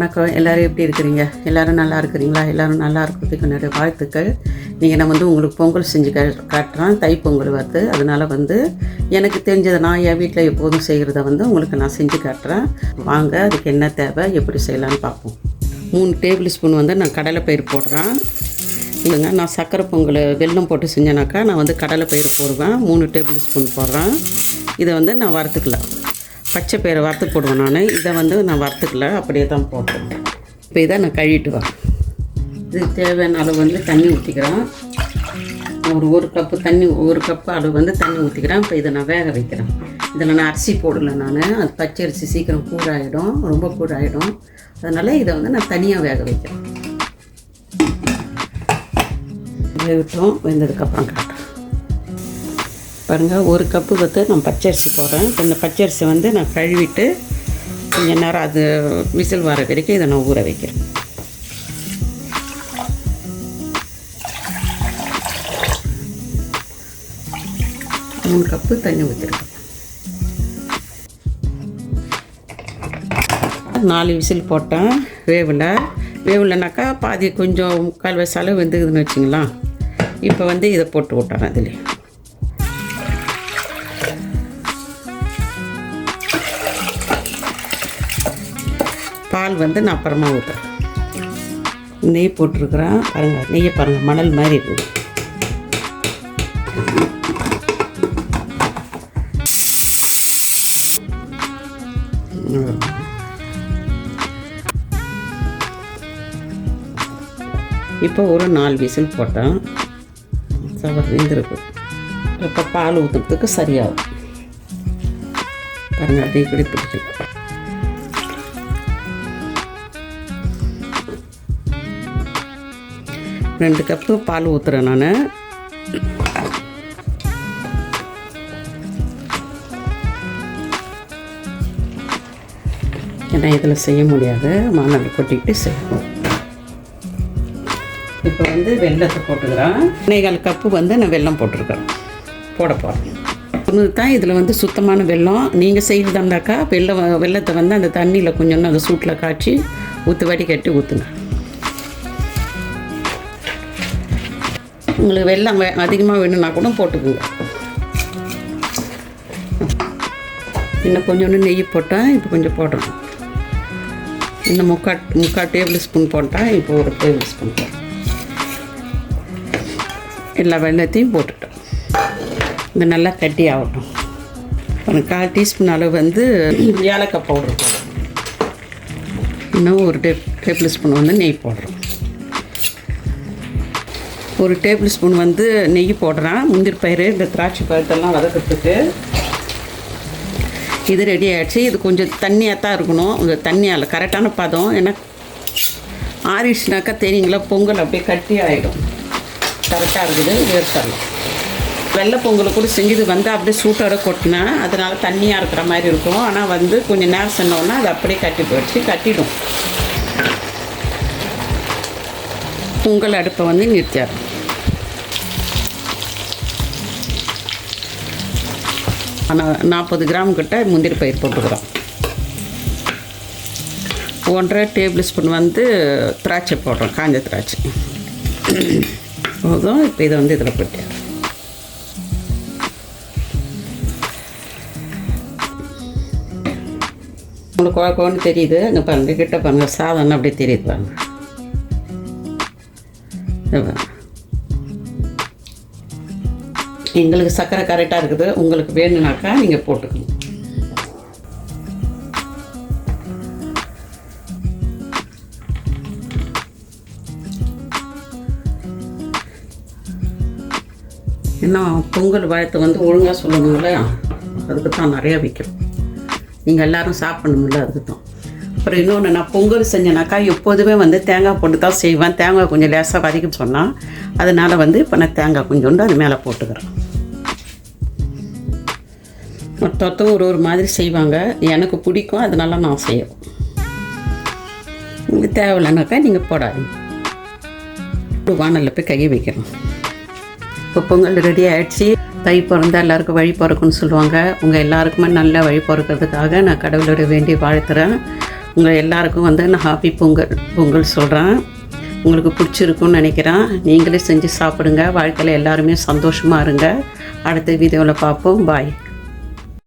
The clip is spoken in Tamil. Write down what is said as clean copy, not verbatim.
வணக்கம். எல்லோரும் எப்படி இருக்கிறீங்க? எல்லோரும் நல்லா இருக்கிறீங்களா? எல்லோரும் நல்லா இருக்கிறதுக்கு என்னுடைய வாழ்த்துக்கள். நீங்கள் நான் உங்களுக்கு பொங்கல் செஞ்சு காட்டுறேன். தைப்பொங்கல் வருது. அதனால் எனக்கு தெரிஞ்சதை நான் என் வீட்டில் எப்போதும் செய்கிறத உங்களுக்கு நான் செஞ்சு காட்டுறேன். வாங்க, அதுக்கு என்ன தேவை, எப்படி செய்யலான்னு பார்ப்போம். 3 டேபிள் ஸ்பூன் நான் கடலைப்பயிறு போடுறேன். இல்லைங்க, நான் சக்கரை பொங்கல் வெல்லம் போட்டு செஞ்சேனாக்கா நான் கடலைப்பயிறு போடுவேன். 3 டேபிள் ஸ்பூன் போடுறேன். இதை நான் வறுத்துக்கலாம். பச்சை பயிரை வறுத்து போடுவேன். நான் இதை நான் வறுத்துக்கல, அப்படியே தான் போட்டேன். இப்போ இதை நான் கழுவிட்டு வரேன். இது தேவையான அளவு தண்ணி ஊற்றிக்கிறேன். ஒரு கப்பு தண்ணி, 1 கப்பு அளவு தண்ணி ஊற்றிக்கிறேன். இப்போ இதை நான் வேக வைக்கிறேன். இதில் நான் அரிசி போடலை. அது பச்சை அரிசி சீக்கிரம் கூடாயிடும், ரொம்ப கூடாயிடும். அதனால் இதை நான் தனியாக வேக வைக்கிறேன். வேகட்டும். வெந்ததுக்கப்புறம் காட்டுறேன். பாருங்கள், 1 கப்பு நான் பச்சரிசி போடுறேன். இப்போ இந்த பச்சரிசி நான் கழுவிட்டு கொஞ்சம் நேரம் அது விசில் வர வரைக்கும் இதை நான் ஊற வைக்கிறேன். மூணு கப்பு தண்ணி ஊற்றிருக்கேன். 4 விசில் போட்டேன். வேவலைனாக்கா பாதி கொஞ்சம் 3/4 வயசால வெந்துக்குதுன்னு வச்சுங்களா. இப்போ இதை போட்டு விட்டுறேன். அதில் பால் நான் அப்புறமா ஊற்றுறேன். நெய் போட்டிருக்கிறேன். பாருங்கள், நெய்யை பாருங்கள், மணல் மாதிரி இருக்குது. இப்போ ஒரு 4 விசில் போட்டேன். வெந்திருக்கு. இப்போ பால் ஊற்றுறதுக்கு சரியாகும். பாருங்கள், அப்படியே இப்படி பிடிச்சி 2 கப்பு பால் ஊற்றுறேன். நான் ஏன்னா இதில் செய்ய முடியாது, மணல் கொட்டிக்கிட்டு செய்யணும். இப்போ வெல்லத்தை போட்டுக்கிறேன். 1/4 கப்பு நான் வெல்லம் போட்டிருக்கேன். போட போகிறேன். தான் இதில் சுத்தமான வெல்லம். நீங்கள் செய்கிறதாண்டாக்கா வெல்லத்தை அந்த தண்ணியில் கொஞ்சம் அந்த சூட்டில் காய்ச்சி வடிகட்டி ஊற்றுங்க. உங்களுக்கு வெல்லம் அதிகமாக வேணும்னா கூட போட்டுக்குங்க. இன்னும் கொஞ்சோண்டு நெய் போட்டால் இப்போ கொஞ்சம் போடுறோம். இன்னும் முக்கால் டேபிள் ஸ்பூன் போட்டால் இப்போ 1 டேபிள் ஸ்பூன் போடுறோம். எல்லா வெல்லத்தையும் போட்டுட்டோம். இது நல்லா கட்டி ஆகட்டும். ஒரு 1/4 டீஸ்பூன் அளவு ஏலக்காய் பவுடர் போடுறோம். இன்னும் 1 டேபிள் ஸ்பூன் நெய் போடுறோம். 1 டேபிள் ஸ்பூன் நெய் போடுறேன். முந்திரி பயிறு, இந்த திராட்சை பழத்தெல்லாம் வதக்கிறதுக்கு. இது ரெடி ஆகிடுச்சு. இது கொஞ்சம் தண்ணியாக தான் இருக்கணும். இந்த தண்ணியால் கரெக்டான பதம். ஏன்னா ஆறிடுச்சுனாக்கா தெரியுங்களா, பொங்கல் அப்படியே கட்டி ஆகிடும். கரெக்டாக இருக்குது. வேர்த்தரலாம். வெள்ளை பொங்கலை கூட செஞ்சது அப்படியே சூட்டோட கொட்டினேன். அதனால் தண்ணியாக இருக்கிற மாதிரி இருக்கும். ஆனால் கொஞ்சம் நேரம் சொன்னோன்னா அது அப்படியே கட்டி போயிடுச்சு. கட்டிடும். பொங்கல் அடுப்பை நிறுத்தியார். ஆனால் 40 கிராம் கிட்ட முந்திரி பயிர் போட்டுக்கிறோம். 1/2 டேபிள் ஸ்பூன் திராட்சை போடுறோம். காஞ்ச திராட்சை போதும். இப்போ இதை இதில் போட்டு உங்களுக்கு குழக்கோன்னு தெரியுது. அங்கே பாருங்கள், கிட்ட பாருங்கள், சாதம் அப்படியே தெரியுது பாருங்கள். எங்களுக்கு சர்க்கரை கரெக்டாக இருக்குது. உங்களுக்கு வேணும்னாக்கா நீங்கள் போட்டுக்கணும். இன்னும் பொங்கல் வாழ்த்து ஒழுங்காக சொல்லணுங்களே, அதுக்கு தான் நிறையா வைக்கிறோம். நீங்கள் எல்லோரும் சாப்பிடணும்ல, அதுக்கு தான். அப்புறம் இன்னொன்று, நான் பொங்கல் செஞ்சேனாக்கா எப்போதுமே தேங்காய் போட்டு தான் செய்வேன். தேங்காய் கொஞ்சம் லேசாக வதக்க சொன்னால், அதனால் இப்போ நான் தேங்காய் கொஞ்சோண்டு அது மேலே போட்டுக்கிறேன். மொத்தம் ஒரு மாதிரி செய்வாங்க. எனக்கு பிடிக்கும், அதனால நான் செய்வேன். உங்களுக்கு தேவையில்லைனாக்கா நீங்கள் போடாதீங்க. வானலில் போய் கை வைக்கிறோம். இப்போ பொங்கல் ரெடி ஆகிடுச்சு. தை பிறந்தால் எல்லாருக்கும் வழி பிறக்குன்னு சொல்லுவாங்க. உங்கள் எல்லாருக்குமே நல்ல வழி பிறக்கிறதுக்காக நான் கடவுளோட வேண்டி வாழ்த்துறேன். உங்கள் எல்லாருக்கும் வந்து நான் ஹாப்பி பொங்கல் சொல்கிறேன். உங்களுக்கு பிடிச்சிருக்குன்னு நினைக்கிறேன். நீங்களே செஞ்சு சாப்பிடுங்க. வாழ்க்கையில் எல்லாருமே சந்தோஷமாக இருங்க. அடுத்த வீடியோவில் பார்ப்போம். பாய்.